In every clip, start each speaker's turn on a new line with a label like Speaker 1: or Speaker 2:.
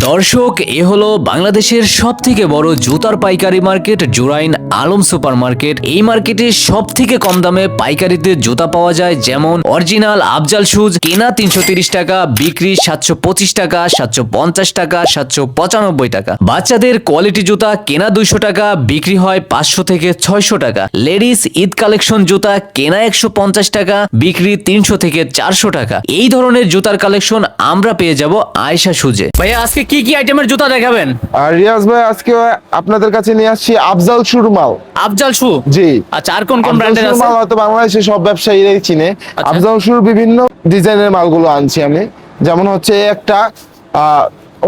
Speaker 1: দর্শক, এ হলো বাংলাদেশের সবথেকে বড় জুতার পাইকারি market Jurain Alam super market. এই মার্কেটে সবথেকে কম দামে পাইকারিতে জুতা পাওয়া যায়, যেমন অরিজিনাল আফজাল শুজ কেনা 330 টাকা, বিক্রি 725 টাকা, 750 টাকা, 795 টাকা। বাচ্চাদের কোয়ালিটি জুতা কেনা 200 টাকা, বিক্রি হয় 500 থেকে 600 টাকা। লেডিস ঈদ কালেকশন জুতা কেনা 150 টাকা, বিক্রি 300 থেকে 400 টাকা। এই ধরনের জুতার কালেকশন আমরা পেয়ে যাব আয়েশা শুজে। ভাইয়া আজকে কি কি আইটেমের জুতা দেখাবেন?
Speaker 2: আর রিয়াজ ভাই, আজকে আপনাদের কাছে নিয়ে আসছি আফজাল শুর মাল।
Speaker 1: আফজাল শু?
Speaker 2: জি।
Speaker 1: আচ্ছা, আর কোন কোন ব্র্যান্ডের আছে?
Speaker 2: মাল হয়তো বাংলাদেশে সব ব্যবসায়ীরাই চিনে। আফজাল শুর বিভিন্ন ডিজাইনের মালগুলো আনছি আমি। যেমন হচ্ছে একটা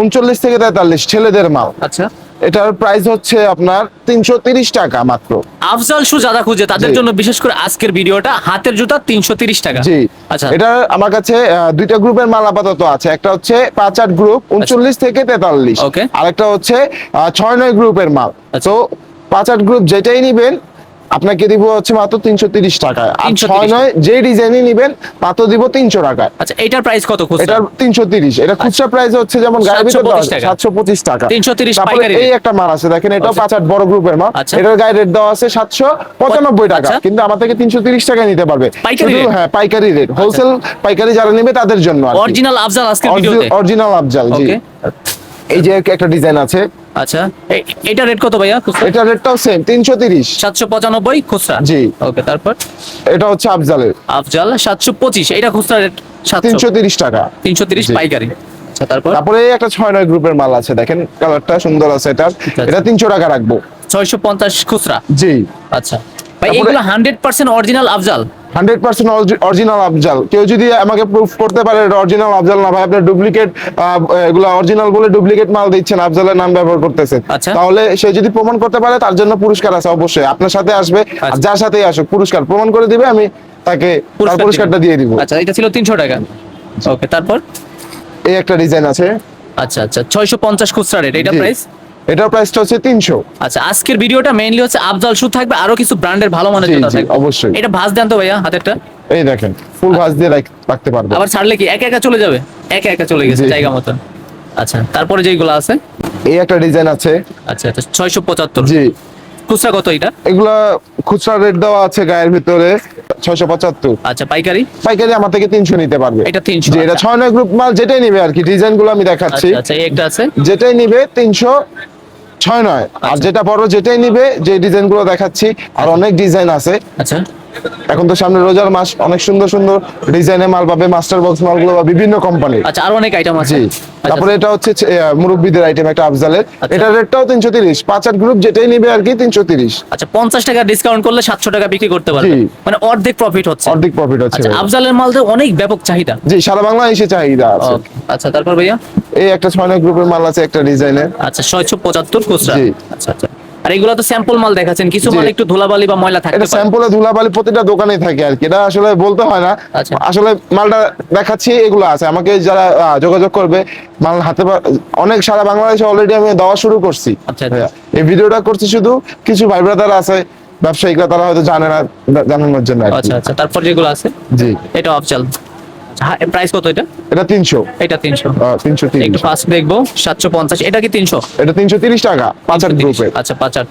Speaker 2: 39 থেকে 43 ছেলেদের মাল।
Speaker 1: আচ্ছা,
Speaker 2: এটার প্রাইস হচ্ছে আপনার 330 টাকা মাত্র।
Speaker 1: আফজাল শু যারা খুঁজে তাদের জন্য বিশেষ করে আজকের ভিডিওটা। হাতের জুতা 330 টাকা।
Speaker 2: জি।
Speaker 1: আচ্ছা,
Speaker 2: এটা আমার কাছে দুইটা গ্রুপের মাল আপাতত আছে। একটা হচ্ছে 5-8 গ্রুপ 39 থেকে 43,
Speaker 1: ওকে।
Speaker 2: আর একটা হচ্ছে 6-9 গ্রুপের মাল। তো 5-8 গ্রুপ যেটাই নিবেন আপনাকে দিব হচ্ছে মাত্র 330 টাকা, আর 6-9 যে ডিজাইনই নিবেন মাত্র দিব 300 টাকা।
Speaker 1: আচ্ছা, এটার প্রাইস কত খুচরা?
Speaker 2: এটার 330। এটা খুচরা প্রাইস হচ্ছে যেমন গায়ের ভিতর 725 টাকা।
Speaker 1: 330
Speaker 2: তারপরে
Speaker 1: পাইকারি।
Speaker 2: এই একটা মাল আছে দেখেন, এটাও 5-8 বড় গ্রুপের মাল।
Speaker 1: আচ্ছা।
Speaker 2: এটার গায়ের রেট দেওয়া আছে 795 টাকা,
Speaker 1: আচ্ছা।
Speaker 2: কিন্তু আমার থেকে 330 টাকা নিতে পারবে।
Speaker 1: পাইকারি রেট?
Speaker 2: হ্যাঁ, পাইকারি রেট। হোলসেল পাইকারি যারা নেবে তাদের জন্য।
Speaker 1: অরিজিনাল আফজাল আজকের ভিডিওতে?
Speaker 2: অরিজিনাল আফজাল, জি।
Speaker 1: ওকে।
Speaker 2: এই যে একটা ডিজাইন আছে।
Speaker 1: আচ্ছা, এটা রেট কত ভাইয়া খুচরা?
Speaker 2: এটা রেটটাও সেম 330।
Speaker 1: 795 খুচরা?
Speaker 2: জি।
Speaker 1: ওকে, তারপর
Speaker 2: এটা হচ্ছে আফজালের
Speaker 1: আফজাল 725, এটা খুচরা রেট
Speaker 2: 330 টাকা।
Speaker 1: 330
Speaker 2: জি।
Speaker 1: পাইকারি। আচ্ছা,
Speaker 2: তারপরে এই একটা 6-9 গ্রুপের মাল আছে দেখেন, কালারটা সুন্দর আছে। এটা 300 টাকা রাখবো।
Speaker 1: 650 খুচরা?
Speaker 2: জি।
Speaker 1: আচ্ছা ভাই, এগুলো 100% অরিজিনাল আফজাল?
Speaker 2: 100% অরিজিনাল আফজাল। কেউ যদি আমাকে প্রুফ করতে পারে এটা অরিজিনাল আফজাল না, ভাই আপনার ডুপ্লিকেট, এগুলো অরিজিনাল বলে ডুপ্লিকেট মাল দিচ্ছেন, আফজালের নাম ব্যবহার করতেছেন,
Speaker 1: আচ্ছা।
Speaker 2: তাহলে সে যদি প্রমাণ করতে পারে তার জন্য পুরস্কার আছে অবশ্যই। আপনার সাথে আসবে, আর যার সাথেই আসুক পুরস্কার প্রমাণ করে দিবে, আমি তাকে তার পুরস্কারটা দিয়ে দিব।
Speaker 1: আচ্ছা, এটা ছিল 300 টাকা। ওকে, তারপর
Speaker 2: এই একটা ডিজাইন আছে।
Speaker 1: আচ্ছা আচ্ছা, 650 খুচরা রেট, এটা প্রাইস?
Speaker 2: এটার প্রাইসটা হচ্ছে 300।
Speaker 1: আচ্ছা, আজকের ভিডিওটা মেইনলি হচ্ছে আফজাল শু থাকবে, আরো কিছু ব্র্যান্ডের ভালো মানের জুতা থাকবে
Speaker 2: অবশ্যই।
Speaker 1: এটা ভাঁজ দেন তো ভাইয়া হাতেরটা।
Speaker 2: এই দেখেন, ফুল ভাঁজ দিয়ে রাখতে পারবো।
Speaker 1: আবার ছাড়লে কি একা একা চলে যাবে? একা একা চলে গেছে জায়গা মতন। আচ্ছা, তারপরে যেগুলো আছে?
Speaker 2: এই একটা ডিজাইন আছে।
Speaker 1: আচ্ছা আচ্ছা, 675।
Speaker 2: জি।
Speaker 1: খুচরা কত এটা?
Speaker 2: এগুলা খুচরা রেট দেওয়া আছে গায়ের ভিতরে 675।
Speaker 1: আচ্ছা, পাইকারি?
Speaker 2: পাইকারি আমার থেকে 300 নিতে পারবে।
Speaker 1: এটা 300?
Speaker 2: জি। এটা 6-9 গ্রুপ মাল যেটাই নিবে আর কি, ডিজাইন গুলো আমি দেখাচ্ছি।
Speaker 1: আচ্ছা, এই একটা আছে,
Speaker 2: যেটাই নিবে 300 6-9। আর যেটা বড় যেটাই নিবে, যে ডিজাইন গুলো দেখাচ্ছি, আর অনেক ডিজাইন আছে।
Speaker 1: আচ্ছা।
Speaker 2: এখন তো সামনে রোজার মাস, অনেক সুন্দর সুন্দর ডিজাইনের মাল পাবে, মাস্টার বক্স মালগুলো বা বিভিন্ন কোম্পানি।
Speaker 1: আচ্ছা, আর অনেক আইটেম আছে।
Speaker 2: জি। তারপরে এটা হচ্ছে মুরব্বিদের আইটেম একটা আফজালের। এটা রেটটাও 330। 5-8 গ্রুপ যেটাই নিবে আর কি 330।
Speaker 1: আচ্ছা, 50 টাকা ডিসকাউন্ট করলে 700 টাকা বিক্রি করতে পারবে, মানে অর্ধেক প্রফিট হচ্ছে।
Speaker 2: অর্ধেক প্রফিট হচ্ছে।
Speaker 1: আচ্ছা, আফজালের মাল তো অনেক ব্যাপক চাহিদা।
Speaker 2: জি, সারা বাংলাদেশে চাহিদা আছে।
Speaker 1: আচ্ছা, তারপর ভাইয়া?
Speaker 2: এই একটা 6-9 গ্রুপের মাল আছে একটা ডিজাইনের।
Speaker 1: আচ্ছা, 675 খুচরা।
Speaker 2: জি।
Speaker 1: আচ্ছা আচ্ছা, আর এগুলো তো স্যাম্পল মাল দেখাচ্ছেন, কিছু মাল একটু ধুলাবালি বা ময়লা থাকতে
Speaker 2: এটা
Speaker 1: পারে।
Speaker 2: স্যাম্পলে ধুলাবালি প্রতিটা দোকানেই থাকে আর কি, এটা আসলে বলতে হয় না।
Speaker 1: আচ্ছা।
Speaker 2: আসলে মালটা দেখাচ্ছি, এগুলো আছে। আমাকে যারা যোগাযোগ করবে, মাল হাতে অনেক সারা বাংলাদেশে অলরেডি আমি দেওয়া শুরু করছি।
Speaker 1: আচ্ছা।
Speaker 2: এই ভিডিওটা করছি শুধু কিছু ভাই ব্রাদার আছে ব্যবসায়িকরা, তারা হয়তো জানে না, জানানোর জন্য।
Speaker 1: আচ্ছা আচ্ছা, তারপর যেগুলো আছে?
Speaker 2: জি।
Speaker 1: এটা আফজাল। হ্যাঁ, প্রাইস কত এটা?
Speaker 2: এটা 300।
Speaker 1: এটা 300।
Speaker 2: 330।
Speaker 1: একটু ফাস্ট দেখবো। 750, এটা কি 300?
Speaker 2: এটা 330 টাকা 5-8 গ্রুপে।
Speaker 1: আচ্ছা, 5-8।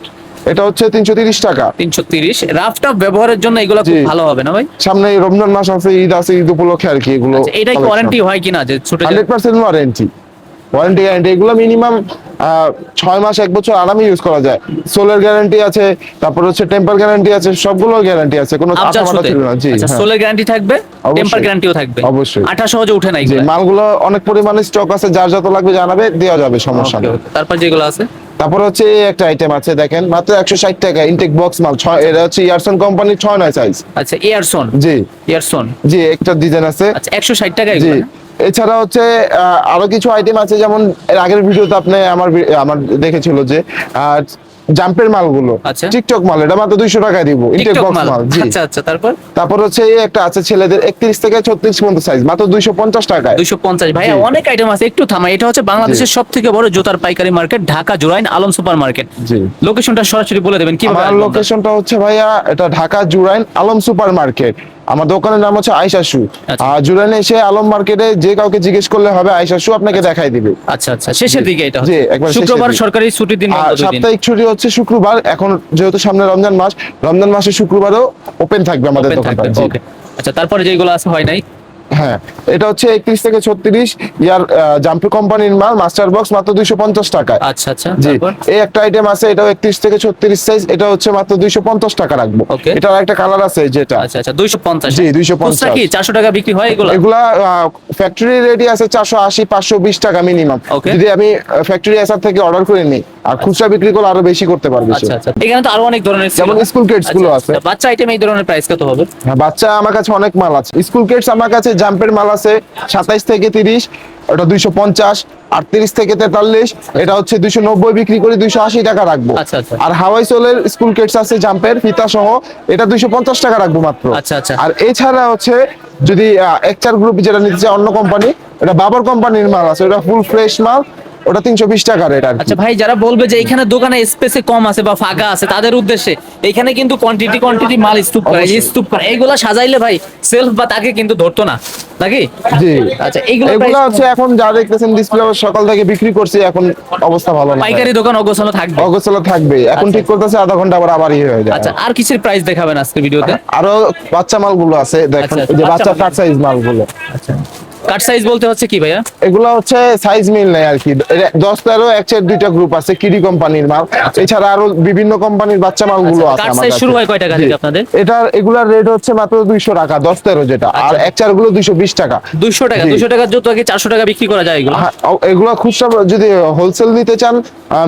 Speaker 2: এটা হচ্ছে 330 টাকা।
Speaker 1: 330 রাফটা ব্যবহারের জন্য এগুলো খুব ভালো হবে না ভাই?
Speaker 2: সামনে রমজান মাস আছে, ঈদ আছে, ঈদ উপলক্ষে আর কি এগুলো।
Speaker 1: আচ্ছা, এটা কি ওয়ারেন্টি হয় কিনা যে ছুটে যায়?
Speaker 2: 100% ওয়ারেন্টি গ্যারান্টি। এগুলো মিনিমাম 6 মাস 1 বছর আরামে ইউজ করা যায়। সোলের গ্যারান্টি আছে, তারপর হচ্ছে টেম্পার গ্যারান্টি আছে, সবগুলো গ্যারান্টি আছে, কোনো আঠা মাটা ছিল না। জি।
Speaker 1: আচ্ছা, সোলের গ্যারান্টি থাকবে, টেম্পার গ্যারান্টিও থাকবে
Speaker 2: অবশ্যই।
Speaker 1: আঠা সহজে উঠে না
Speaker 2: জি,
Speaker 1: এগুলো।
Speaker 2: মালগুলো অনেক পরিমাণে স্টক আছে, যার যত লাগবে জানাবে, দেওয়া যাবে, সমস্যা নেই।
Speaker 1: তারপর যেগুলো আছে?
Speaker 2: তারপর হচ্ছে এই একটা আইটেম আছে দেখেন, মাত্র 160 টাকা ইনটেক বক্স মাল। এটা হচ্ছে ইয়ারসন কোম্পানির 6-9 সাইজ।
Speaker 1: আচ্ছা, এয়ারসন?
Speaker 2: জি।
Speaker 1: এয়ারসন।
Speaker 2: জি, একটা ডিজাইন আছে।
Speaker 1: আচ্ছা, 160 টাকা
Speaker 2: জি।
Speaker 1: এগুলো?
Speaker 2: এছাড়া হচ্ছে আরো কিছু আইটেম আছে, যেমন এর আগের ভিডিওতে আপনি আমার দেখেছিল যে জাম্পের মালগুলো,
Speaker 1: আচ্ছা।
Speaker 2: টিকটক মাল, এটা মাত্র 200 টাকায় দিব, ইনটেক
Speaker 1: টিকটক
Speaker 2: বক্স
Speaker 1: মাল।
Speaker 2: মাল। জি।
Speaker 1: আচ্ছা আচ্ছা,
Speaker 2: তারপর হচ্ছে এই একটা আছে ছেলেদের 31 থেকে 36 পর্যন্ত সাইজ, মাত্র 250 টাকায়।
Speaker 1: 250 ভাইয়া,
Speaker 2: জি।
Speaker 1: অনেক আইটেম আছে, একটু থামাই। এটা হচ্ছে বাংলাদেশের সবথেকে বড় জুতার পাইকারি market, Dhaka Jurain Alam super market.
Speaker 2: জি।
Speaker 1: লোকেশনটা সরাসরি বলে দেবেন কিভাবে
Speaker 2: আমার
Speaker 1: আসবো আমরা?
Speaker 2: লোকেশনটা হচ্ছে ভাইয়া, এটা ঢাকা জুরাইন আলম সুপার মার্কেট। আমার দোকানের নাম হচ্ছে আয়েশা শু।
Speaker 1: আচ্ছা।
Speaker 2: আর জুরাইনে এসে আলম মার্কেটে যে কাউকে জিজ্ঞেস করলে হবে আয়েশা শু, আপনাকে দেখাই দিবে।
Speaker 1: আচ্ছা আচ্ছা, শেষের দিকে এটা
Speaker 2: জি,
Speaker 1: হচ্ছে।
Speaker 2: একবার শেষের
Speaker 1: শুক্রবার
Speaker 2: দিকে।
Speaker 1: সরকারি ছুটির দিন,
Speaker 2: আর
Speaker 1: বন্ধ 2 দিন।
Speaker 2: সাপ্তাহিক ছুটি হচ্ছে শুক্রবার। এখন যেহেতু সামনে রমজান মাস, রমজান মাসে শুক্রবারও ওপেন থাকবে আমাদের
Speaker 1: Open
Speaker 2: দোকানটা।
Speaker 1: থাকবে,
Speaker 2: জি।
Speaker 1: ওকে। আচ্ছা, তারপরে যেগুলো আছে হয় নাই।
Speaker 2: হ্যাঁ, এটা হচ্ছে 31 থেকে 36 ইয়ার জাম্পি কোম্পানির মাল, মাস্টার বক্স, মাত্র 250 টাকায়।
Speaker 1: আচ্ছা আচ্ছা,
Speaker 2: জি।
Speaker 1: তারপর?
Speaker 2: এই একটা আইটেম আছে, এটাও 31 থেকে 36 সাইজ, এটা হচ্ছে মাত্র 250 টাকা রাখবো।
Speaker 1: Okay.
Speaker 2: এটার একটা কালার আছে যেটা।
Speaker 1: আচ্ছা আচ্ছা, 250।
Speaker 2: জি, 250
Speaker 1: খুচরা কি 400 টাকা বিক্রি হয় এগুলো?
Speaker 2: এগুলা ফ্যাক্টরি রেডি আছে 480 520 টাকা মিনিমাম।
Speaker 1: Okay.
Speaker 2: যদি আমি ফ্যাক্টরি এসার থেকে অর্ডার করে নিই, আর খুচরা বিক্রি করলে আরো বেশি করতে পারবে সে।
Speaker 1: আচ্ছা আচ্ছা, এখানে তো আরো অনেক ধরনের ছিল।
Speaker 2: যেমন স্কুল কিডস গুলো আছে।
Speaker 1: আচ্ছা, বাচ্চা আইটেম এই ধরনের প্রাইস কত হবে?
Speaker 2: হ্যাঁ, বাচ্চা আমার কাছে অনেক মাল আছে। স্কুল কিডস আমার কাছে জাম্পের মাল আছে 27 থেকে 30, ওটা 250। 38 থেকে 43, এটা হচ্ছে 290 বিক্রি করে 280 টাকা রাখবো।
Speaker 1: আচ্ছা, আচ্ছা।
Speaker 2: আর হাওয়াই সোলের স্কুল কিডস আছে জাম্পের ফিতা সহ, এটা 250 টাকা রাখবো মাত্র।
Speaker 1: আচ্ছা, আচ্ছা।
Speaker 2: আর এছাড়া হচ্ছে যদি একচার গ্রুপ যেটা নিতে চায় অন্য কোম্পানি, এটা বাবার কোম্পানির মাল আছে, ওটা ফুল ফ্রেশ মাল, ওটা 320 টাকা রেট আর কি।
Speaker 1: আচ্ছা ভাই, যারা বলবে যে এখানে দোকানে স্পেসে কম আছে বা ফাঁকা আছে, তাদের উদ্দেশ্যে এখানে কিন্তু কোয়ান্টিটি মাল স্তূপ করে, এই
Speaker 2: অবশ্যই।
Speaker 1: স্তূপ করে, এইগুলা সাজাইলে ভাই সেলফ বা তাকে কিন্তু ধরতো না নাকি?
Speaker 2: জি।
Speaker 1: আচ্ছা, এইগুলো
Speaker 2: এগুলো হচ্ছে এখন যা দেখতেছেন ডিসপ্লে, সকাল থেকে বিক্রি করছি, এখন অবস্থা ভালো না।
Speaker 1: পাইকারি দোকান অগোছালো থাকবে।
Speaker 2: অগোছালো থাকবে, এখন
Speaker 1: আচ্ছা।
Speaker 2: ঠিক করতেছে, আধা ঘন্টা আবার আবার ইয়ে হয়ে যায়।
Speaker 1: আচ্ছা, আর কিসের প্রাইস দেখাবেন আজকে ভিডিওতে?
Speaker 2: আরো বাচ্চা মালগুলো আছে দেখেন,
Speaker 1: আচ্ছা,
Speaker 2: এই যে
Speaker 1: বাচ্চা
Speaker 2: বাচ্চা
Speaker 1: মাল।
Speaker 2: কাট সাইজ মালগুলো।
Speaker 1: আচ্ছা, কাট সাইজ বলতে হচ্ছে কি ভাইয়া?
Speaker 2: এগুলো হচ্ছে সাইজ মিল নেই আর কি। 10-13 একচের দুইটা গ্রুপ আছে, কিডি কোম্পানির মাল। এছাড়া আরো বিভিন্ন কোম্পানির বাচ্চা মালগুলো আছে
Speaker 1: কাট
Speaker 2: আমার
Speaker 1: সাইজ
Speaker 2: কাছে।
Speaker 1: শুরু হয় কয় টাকা
Speaker 2: জি।
Speaker 1: থেকে আপনাদের?
Speaker 2: এগুলার রেট হচ্ছে মাত্র 200 টাকা 10-13 যেটা, আর একচার গুলো 220 টাকা।
Speaker 1: 200 টাকা।
Speaker 2: জি।
Speaker 1: 200 টাকার জুতো কি 400 টাকা বিক্রি করা যায় এগুলো?
Speaker 2: হ্যাঁ, এগুলো খুচরা যদি হোলসেল নিতে চান,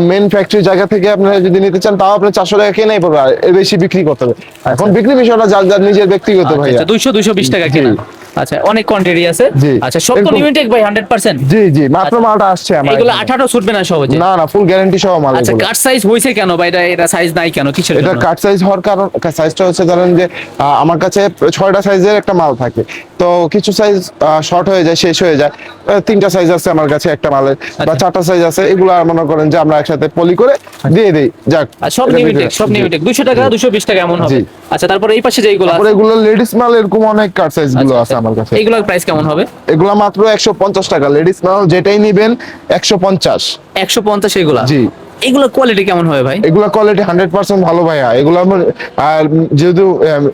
Speaker 2: মেন ফ্যাক্টরি জায়গা থেকে আপনারা যদি নিতে চান, তাও আপনার 400 টাকা কেনাই পড়বে, আর এর বেশি বিক্রি করতে হবে। এখন বিক্রি বিষয়টা যার যার নিজের ব্যক্তিগত ভাইয়া।
Speaker 1: আচ্ছা, 220 টাকা
Speaker 2: জি।
Speaker 1: কেনা। আচ্ছা, অনেক কোয়ান্টিটি আছে।
Speaker 2: জি।
Speaker 1: আচ্ছা, সব তো
Speaker 2: এরকম-
Speaker 1: লিমিটেড ভাই 100%?
Speaker 2: জি জি, মাত্র মালটা আসছে আমার
Speaker 1: এগুলো
Speaker 2: এখানে।
Speaker 1: 18 ছুটবে না সহজে?
Speaker 2: না না, ফুল গ্যারান্টি সহ মাল
Speaker 1: আচ্ছা,
Speaker 2: এগুলো।
Speaker 1: কাট সাইজ হইছে কেন ভাই? এটা সাইজ নাই কেন, কিসের
Speaker 2: এটা
Speaker 1: জন্য?
Speaker 2: কাট সাইজ হওয়ার কারণ, সাইজটা হচ্ছে ধরেন যে আমার কাছে 6টা সাইজের একটা মাল থাকে, তো কিছু সাইজ শর্ট হয়ে যায়, শেষ হয়ে যায়। 3টা সাইজ আছে আমার কাছে একটা মালের, বা 4টা সাইজ আছে, এগুলো মনে করেন যে আমরা একসাথে পলি করে দিয়ে দেই। যাক,
Speaker 1: আর সব
Speaker 2: এটা
Speaker 1: লিমিটেড,
Speaker 2: বিক্রি-
Speaker 1: সব
Speaker 2: জি।
Speaker 1: লিমিটেড 200 টাকা 220 টাকা এমন হবে।
Speaker 2: জি।
Speaker 1: আচ্ছা, তারপরে এই পাশে যেগুলো
Speaker 2: তারপরে
Speaker 1: আছে,
Speaker 2: এগুলো লেডিস মাল, এরকম অনেক কাট সাইজ গুলো আছে আমার কাছে।
Speaker 1: এইগুলোর প্রাইস কেমন হবে?
Speaker 2: এগুলো মাত্র 150 টাকা, লেডিস মাল যেটাই নিবেন 150।
Speaker 1: 150 এগুলা?
Speaker 2: জি।
Speaker 1: এগুলো কোয়ালিটি কেমন হবে ভাই?
Speaker 2: এগুলা কোয়ালিটি 100% ভালো ভাইয়া। এগুলো আর যেহেতু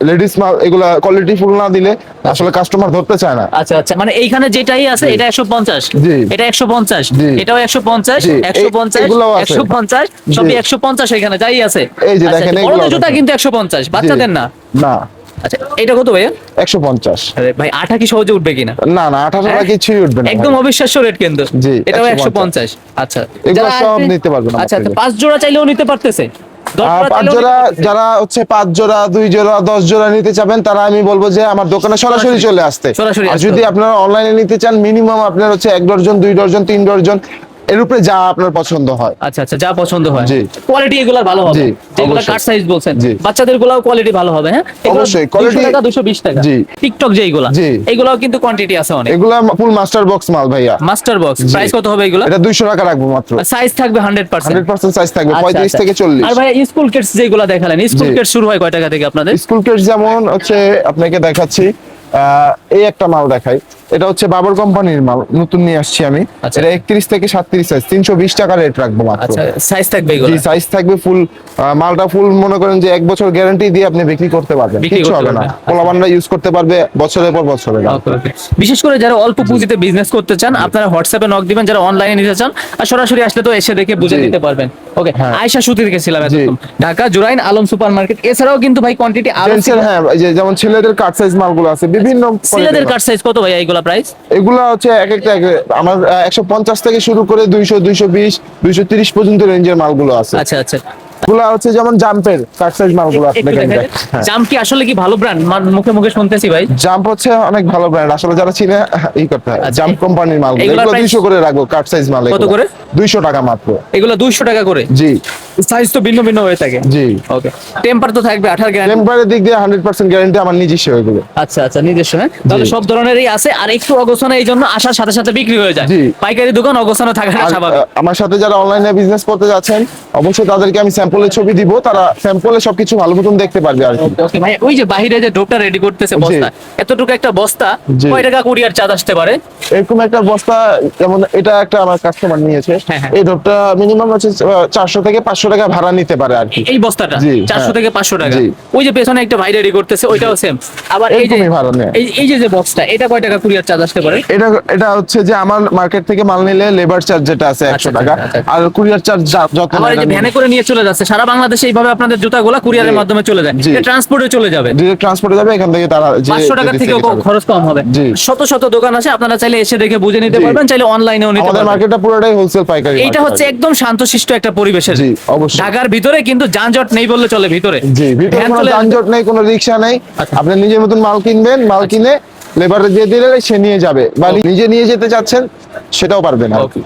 Speaker 2: লেডিস মাল, এগুলা কোয়ালিটি ফুল না দিলে আসলে কাস্টমার ধরতে চায় না।
Speaker 1: আচ্ছা আচ্ছা, মানে এইখানে যেটাই আছে এটা 150,
Speaker 2: জি।
Speaker 1: এটা 150,
Speaker 2: জি।
Speaker 1: এটাও 150,
Speaker 2: জি।
Speaker 1: 150,
Speaker 2: এগুলোও আছে।
Speaker 1: 150, সবই 150 এখানে যাই আছে।
Speaker 2: এই যে
Speaker 1: আচ্ছা,
Speaker 2: দেখেন,
Speaker 1: বড়দের
Speaker 2: এগুলো
Speaker 1: জুতা
Speaker 2: আছে।
Speaker 1: কিন্তু 150, বাচ্চাদের না।
Speaker 2: না,
Speaker 1: আচ্ছা, এটা কত ভাইয়া?
Speaker 2: 150।
Speaker 1: আরে ভাই, আঠা কি সহজে উঠবে কিনা?
Speaker 2: না না, 18 টাকা
Speaker 1: হ্যাঁ?
Speaker 2: কিছুই উঠবে না
Speaker 1: একদম
Speaker 2: ভাই।
Speaker 1: অবিশ্বাস্য রেট কিন্তু।
Speaker 2: জি,
Speaker 1: এটাও
Speaker 2: 150
Speaker 1: 150। আচ্ছা,
Speaker 2: এগুলো
Speaker 1: যারা
Speaker 2: সব
Speaker 1: আসবে-
Speaker 2: নিতে পারবেন আমার
Speaker 1: আচ্ছা আচ্ছা,
Speaker 2: থেকে।
Speaker 1: 5 জোড়া চাইলেও নিতে পারতেছে? 10
Speaker 2: আর
Speaker 1: জোড়া
Speaker 2: 5
Speaker 1: চাইলেও
Speaker 2: জোড়া,
Speaker 1: নিতে পারতেছে?
Speaker 2: যারা হচ্ছে 5 জোড়া 2 জোড়া 10 জোড়া নিতে চাবেন, তারা আমি বলবো যে আমার দোকানে সরাসরি চলে আসতে।
Speaker 1: সরাসরি
Speaker 2: আর
Speaker 1: আসতে
Speaker 2: যদি
Speaker 1: হবে।
Speaker 2: আপনারা অনলাইনে নিতে চান, মিনিমাম আপনার হচ্ছে 1 ডজন 2 ডজন 3 ডজন, এর উপরে যা আপনার পছন্দ হয়।
Speaker 1: আচ্ছা আচ্ছা, যা পছন্দ হয়।
Speaker 2: জি।
Speaker 1: কোয়ালিটি এগুলা ভালো হবে,
Speaker 2: জি,
Speaker 1: যেগুলো
Speaker 2: অবশ্যই।
Speaker 1: কাট সাইজ বলছেন।
Speaker 2: জি।
Speaker 1: বাচ্চাদের গুলাও কোয়ালিটি ভালো হবে। হ্যাঁ, এগুলো
Speaker 2: অবশ্যই,
Speaker 1: 200
Speaker 2: quality-
Speaker 1: টাকা 220 টাকা।
Speaker 2: জি।
Speaker 1: টিকটক যেগুলা,
Speaker 2: জি।
Speaker 1: এগুলাও কিন্তু কোয়ান্টিটি আছে অনেক।
Speaker 2: এগুলা ফুল মাস্টার বক্স মাল ভাইয়া।
Speaker 1: মাস্টার বক্স
Speaker 2: জি।
Speaker 1: প্রাইস কত হবে এগুলা?
Speaker 2: এটা 200 টাকা রাখবো মাত্র।
Speaker 1: সাইজ থাকবে 100%।
Speaker 2: 100% সাইজ থাকবে,
Speaker 1: আচ্ছা,
Speaker 2: 35
Speaker 1: আচ্ছা।
Speaker 2: থেকে 40।
Speaker 1: আর ভাই, স্কুল কিডস যেগুলা দেখালেন, স্কুল
Speaker 2: জি।
Speaker 1: কিডস শুরু হয় কয় টাকা থেকে আপনাদের?
Speaker 2: স্কুল কিডস যেমন হচ্ছে আপনাকে দেখাচ্ছি, এই একটা মাল দেখাই। এটা হচ্ছে বাবর কোম্পানির মাল, নতুন নিয়ে আসছি আমি।
Speaker 1: আচ্ছা।
Speaker 2: এটা 31 থেকে 37 সাইজ, 320 টাকা রেট রাখবো মাত্র।
Speaker 1: আচ্ছা, সাইজ থাকবে এগুলা?
Speaker 2: জি, সাইজ থাকবে ফুল। মালটা ফুল মনে করেন যে 1 বছর গ্যারান্টি দিয়ে আপনি বিক্রি করতে পারবেন,
Speaker 1: বিক্রি
Speaker 2: কিছু
Speaker 1: করতে
Speaker 2: হবে না।
Speaker 1: পারবেন।
Speaker 2: পোলাপানরা ইউজ করতে পারবে বছরের পর বছরের।
Speaker 1: Okay, okay. বিশেষ করে যারা অল্প পুঁজিতে বিজনেস করতে চান, আপনারা হোয়াটসঅ্যাপে নক দিবেন। যারা অনলাইনে নিতে চান, আর সরাসরি আসলে তো এসে দেখে বুঝে
Speaker 2: জি।
Speaker 1: নিতে পারবেন। ওকে,
Speaker 2: হ্যাঁ।
Speaker 1: আয়েশা সুতি গেছিলাম
Speaker 2: জি।
Speaker 1: এতক্ষণ। Dhaka Jurain Alam super market. এছাড়াও কিন্তু ভাই কোয়ান্টিটি আরো
Speaker 2: জেন্টসের, হ্যাঁ, এই যে যেমন ছেলেদের কাট সাইজ মালগুলো আছে বিভিন্ন
Speaker 1: ছেলেদের
Speaker 2: quality-র।
Speaker 1: কাট সাইজ কত ভাই এগুলা প্রাইস?
Speaker 2: এগুলা হচ্ছে আমার 150 থেকে শুরু করে 200 220 230 পর্যন্ত রেঞ্জের মালগুলো আছে।
Speaker 1: আচ্ছা আচ্ছা,
Speaker 2: এগুলা হচ্ছে যেমন জাম্পের কাট সাইজ মালগুলো
Speaker 1: একটু
Speaker 2: দেখেন।
Speaker 1: দেখেন।
Speaker 2: হ্যাঁ।
Speaker 1: জাম কি আসলে কি ভালো ব্র্যান্ড? মুখে মুখে শুনতেছি ভাই।
Speaker 2: জাম্প হচ্ছে অনেক ভালো ব্র্যান্ড, আসলে যারা চিনে এই করতে হয়।
Speaker 1: আচ্ছা,
Speaker 2: জাম্প কোম্পানির মালগুলো,
Speaker 1: এগুলার
Speaker 2: এগুলো
Speaker 1: price
Speaker 2: 200 করে রাখবো কাট সাইজ মাল।
Speaker 1: কত করে?
Speaker 2: 200 টাকা মাত্র।
Speaker 1: এগুলো 200 টাকা করে?
Speaker 2: জি।
Speaker 3: সাইজ তো ভিন্ন ভিন্ন হয়ে থাকে।
Speaker 2: জি।
Speaker 3: ওকে, টেম্পার তো থাকবে, 18 গ্যারান্টি।
Speaker 2: টেম্পারের দিক দিয়ে 100% গ্যারান্টি আমার নিজস্ব এগুলো।
Speaker 3: আচ্ছা আচ্ছা, নিজস্ব, হ্যাঁ? তাহলে
Speaker 2: জি।
Speaker 3: সব ধরনেরই আছে, আর একটু অগোছানো, এই জন্য আসার সাথে সাথে বিক্রি হয়ে যায়।
Speaker 2: জি।
Speaker 3: পাইকারি দোকান অগোছানো থাকাটা
Speaker 2: আর
Speaker 3: স্বাভাবিক।
Speaker 2: আমার সাথে যারা অনলাইনে বিজনেস করতে যাচ্ছেন অবশ্যই তাদেরকে আমি স্যাম্পলের ছবি দিব, তারা স্যাম্পলে সবকিছু ভালো মতন দেখতে পারবে আর কি।
Speaker 3: ওকে ভাই, ওই যে বাইরে যে ডোপটা রেডি করতেছে
Speaker 2: জি।
Speaker 3: বস্তা, এতটুকু একটা বস্তা
Speaker 2: জি।
Speaker 3: কয় টাকা কুরিয়ার চার্জ আসতে পারে?
Speaker 2: এরকম একটা বস্তা, যেমন এটা একটা আমার কাস্টমার নিয়েছে,
Speaker 3: হ্যাঁ, হ্যাঁ।
Speaker 2: এই ডোপটা মিনিমাম হচ্ছে 400 থেকে 500 টাকা ভাড়া নিতে পারে আর কি।
Speaker 3: এই বস্তাটা
Speaker 2: জি,
Speaker 3: 400
Speaker 2: হ্যাঁ।
Speaker 3: থেকে 500 টাকা।
Speaker 2: জি।
Speaker 3: ওই যে পেছনে একটা ভাই রেডি করতেছে, ওইটাও সেম। আবার এই যে
Speaker 2: এরকমই ভাড়া নেয়।
Speaker 3: এই যে বক্সটা, এটা কয় টাকা কুরিয়ার চার্জ আসতে পারে?
Speaker 2: এটা এটা হচ্ছে যে আমার মার্কেট থেকে মাল নিলে লেবার চার্জ যেটা আছে 100
Speaker 3: আচ্ছা,
Speaker 2: টাকা,
Speaker 3: আচ্ছা।
Speaker 2: আর কুরিয়ার চার্জ যত
Speaker 3: আবার এই যে ভ্যানে করে নিয়ে চলে যাচ্ছে সারা বাংলাদেশে, এইভাবে আপনাদের জুতাগুলো কুরিয়ারের
Speaker 2: জি।
Speaker 3: মাধ্যমে চলে যায়,
Speaker 2: জি।
Speaker 3: এটা ট্রান্সপোর্টে চলে যাবে।
Speaker 2: ডিরেক্ট ট্রান্সপোর্টে যাবে, এখান থেকে তারা যে
Speaker 3: 500 টাকা
Speaker 2: যে
Speaker 3: থেকে
Speaker 2: দিচ্ছে যাবে।
Speaker 3: খরচ কম হবে।
Speaker 2: জি।
Speaker 3: শত শত দোকান আছে, আপনারা চাইলে এসে দেখে বুঝে নিতে
Speaker 2: জি।
Speaker 3: পারবেন, চাইলে অনলাইনেও নিতে
Speaker 2: আমাদের
Speaker 3: পারবেন।
Speaker 2: মার্কেটটা পুরোটাই হোলসেল পাইকারি
Speaker 3: এইটা
Speaker 2: market
Speaker 3: হচ্ছে
Speaker 2: আর কি।
Speaker 3: একদম শান্তশিষ্ট একটা পরিবেশের।
Speaker 2: জি, অবশ্যই।
Speaker 3: ঢাকার ভিতরে কিন্তু যানজট নেই বললে চলে ভিতরে।
Speaker 2: জি, ভিতরে
Speaker 3: ভ্যান
Speaker 2: কোনো
Speaker 3: চলে-
Speaker 2: যানজট নেই, কোনো রিক্সা নেই।
Speaker 3: আচ্ছা।
Speaker 2: আপনি নিজের মতন মাল কিনবেন, মাল কিনে লেবারে দিয়ে দিলে সে নিয়ে যাবে, বা নিজে নিয়ে যেতে চাচ্ছেন সেটাও পারবেন আর কি।